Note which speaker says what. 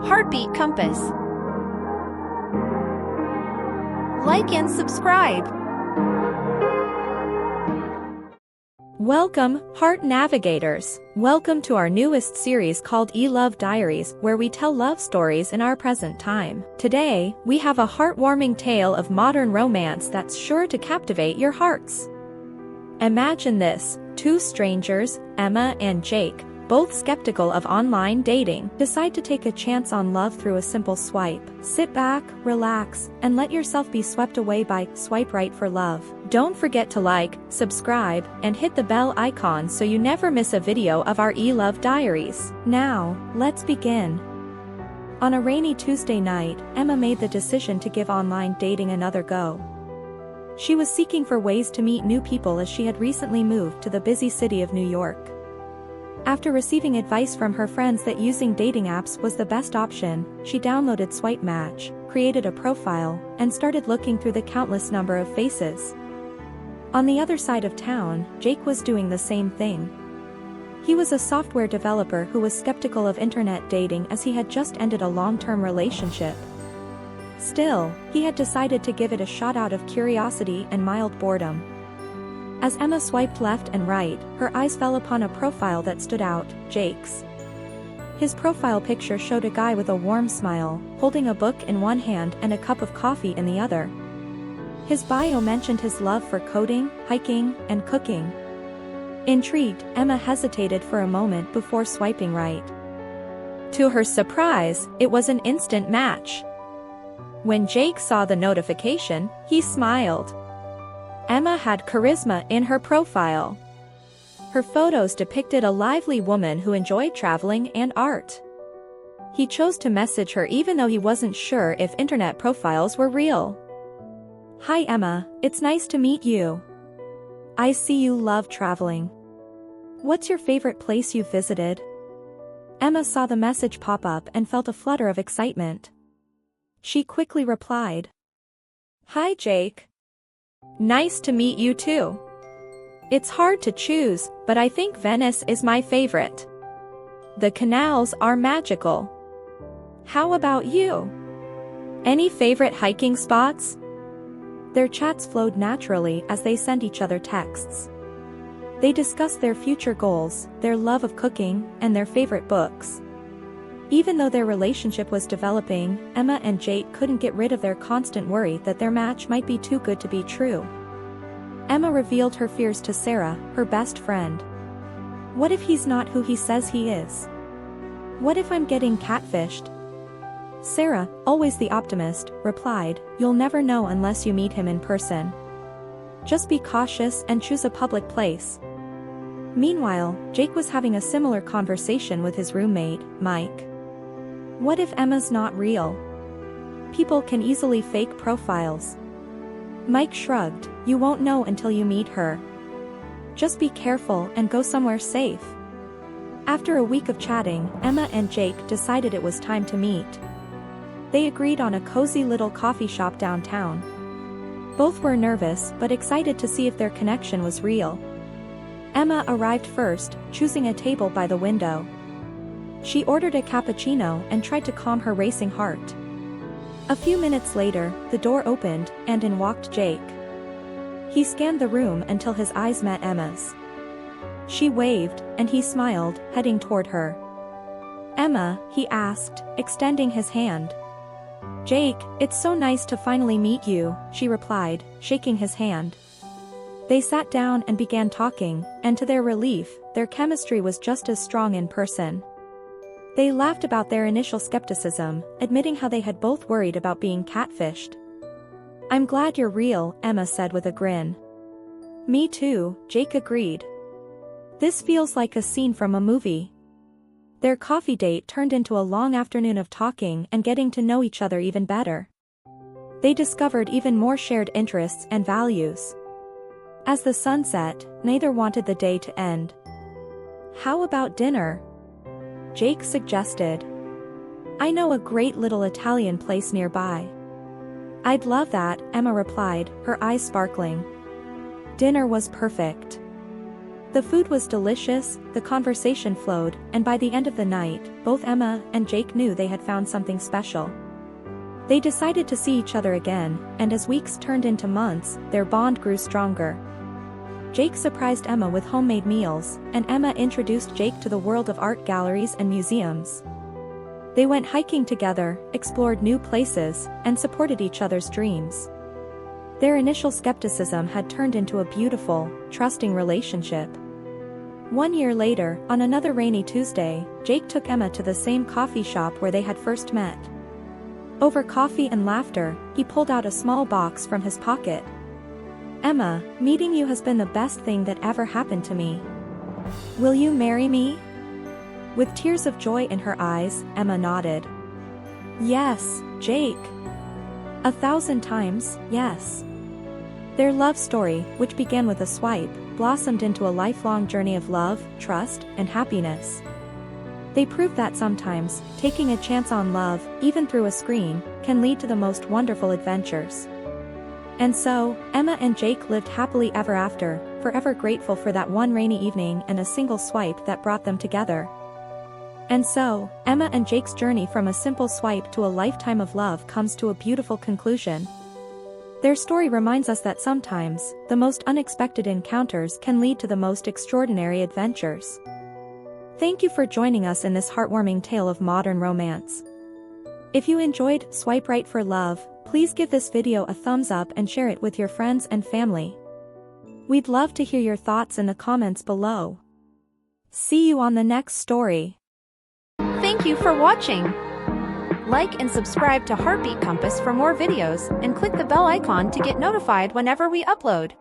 Speaker 1: Heartbeat Compass. Like and subscribe.
Speaker 2: Welcome, Heart Navigators. Welcome to our newest series called Love Diaries, where we tell love stories in our present time. Today, we have a heartwarming tale of modern romance that's sure to captivate your hearts. Imagine this: two strangers, Emma and Jake, both skeptical of online dating, decide to take a chance on love through a simple swipe. Sit back, relax, and let yourself be swept away by Swipe Right for Love. Don't forget to like, subscribe, and hit the bell icon so you never miss a video of our Love Diaries. Now, let's begin. On a rainy Tuesday night, Emma made the decision to give online dating another go. She was seeking for ways to meet new people as she had recently moved to the busy city of New York. After receiving advice from her friends that using dating apps was the best option, she downloaded Swipe Match, created a profile, and started looking through the countless number of faces. On the other side of town, Jake was doing the same thing. He was a software developer who was skeptical of internet dating as he had just ended a long-term relationship. Still, he had decided to give it a shot out of curiosity and mild boredom. As Emma swiped left and right, her eyes fell upon a profile that stood out: Jake's. His profile picture showed a guy with a warm smile, holding a book in one hand and a cup of coffee in the other. His bio mentioned his love for coding, hiking, and cooking. Intrigued, Emma hesitated for a moment before swiping right. To her surprise, it was an instant match. When Jake saw the notification, he smiled. Emma had charisma in her profile. Her photos depicted a lively woman who enjoyed traveling and art. He chose to message her even though he wasn't sure if internet profiles were real. "Hi Emma, it's nice to meet you. I see you love traveling. What's your favorite place you've visited?" Emma saw the message pop up and felt a flutter of excitement. She quickly replied, "Hi Jake. Nice to meet you too. It's hard to choose, but I think Venice is my favorite. The canals are magical. How about you? Any favorite hiking spots?" Their chats flowed naturally as they sent each other texts. They discussed their future goals, their love of cooking, and their favorite books. Even though their relationship was developing, Emma and Jake couldn't get rid of their constant worry that their match might be too good to be true. Emma revealed her fears to Sarah, her best friend. "What if he's not who he says he is? What if I'm getting catfished?" Sarah, always the optimist, replied, "You'll never know unless you meet him in person. Just be cautious and choose a public place." Meanwhile, Jake was having a similar conversation with his roommate, Mike. What if Emma's not real? People can easily fake profiles. Mike shrugged, "You won't know until you meet her. Just be careful and go somewhere safe." After a week of chatting, Emma and Jake decided it was time to meet. They agreed on a cozy little coffee shop downtown. Both were nervous but excited to see if their connection was real. Emma arrived first, choosing a table by the window. She ordered a cappuccino and tried to calm her racing heart. A few minutes later, the door opened, and in walked Jake. He scanned the room until his eyes met Emma's. She waved, and he smiled, heading toward her. "Emma," he asked, extending his hand. "Jake, it's so nice to finally meet you," she replied, shaking his hand. They sat down and began talking, and to their relief, their chemistry was just as strong in person. They laughed about their initial skepticism, admitting how they had both worried about being catfished. "I'm glad you're real," Emma said with a grin. "Me too," Jake agreed. "This feels like a scene from a movie." Their coffee date turned into a long afternoon of talking and getting to know each other even better. They discovered even more shared interests and values. As the sun set, neither wanted the day to end. "How about dinner?" Jake suggested. "I know a great little Italian place nearby." "I'd love that," Emma replied, her eyes sparkling. Dinner was perfect. The food was delicious, the conversation flowed, and by the end of the night, both Emma and Jake knew they had found something special. They decided to see each other again, and as weeks turned into months, their bond grew stronger. Jake surprised Emma with homemade meals, and Emma introduced Jake to the world of art galleries and museums. They went hiking together, explored new places, and supported each other's dreams. Their initial skepticism had turned into a beautiful, trusting relationship. 1 year later, on another rainy Tuesday, Jake took Emma to the same coffee shop where they had first met. Over coffee and laughter, he pulled out a small box from his pocket. "Emma, meeting you has been the best thing that ever happened to me. Will you marry me?" With tears of joy in her eyes, Emma nodded. "Yes, Jake. 1,000 times, yes." Their love story, which began with a swipe, blossomed into a lifelong journey of love, trust, and happiness. They proved that sometimes, taking a chance on love, even through a screen, can lead to the most wonderful adventures. And so, Emma and Jake lived happily ever after, forever grateful for that one rainy evening and a single swipe that brought them together. And so, Emma and Jake's journey from a simple swipe to a lifetime of love comes to a beautiful conclusion. Their story reminds us that sometimes, the most unexpected encounters can lead to the most extraordinary adventures. Thank you for joining us in this heartwarming tale of modern romance. If you enjoyed Swipe Right for Love, please give this video a thumbs up and share it with your friends and family. We'd love to hear your thoughts in the comments below. See you on the next story.
Speaker 1: Thank you for watching. Like and subscribe to Heartbeat Compass for more videos, and click the bell icon to get notified whenever we upload.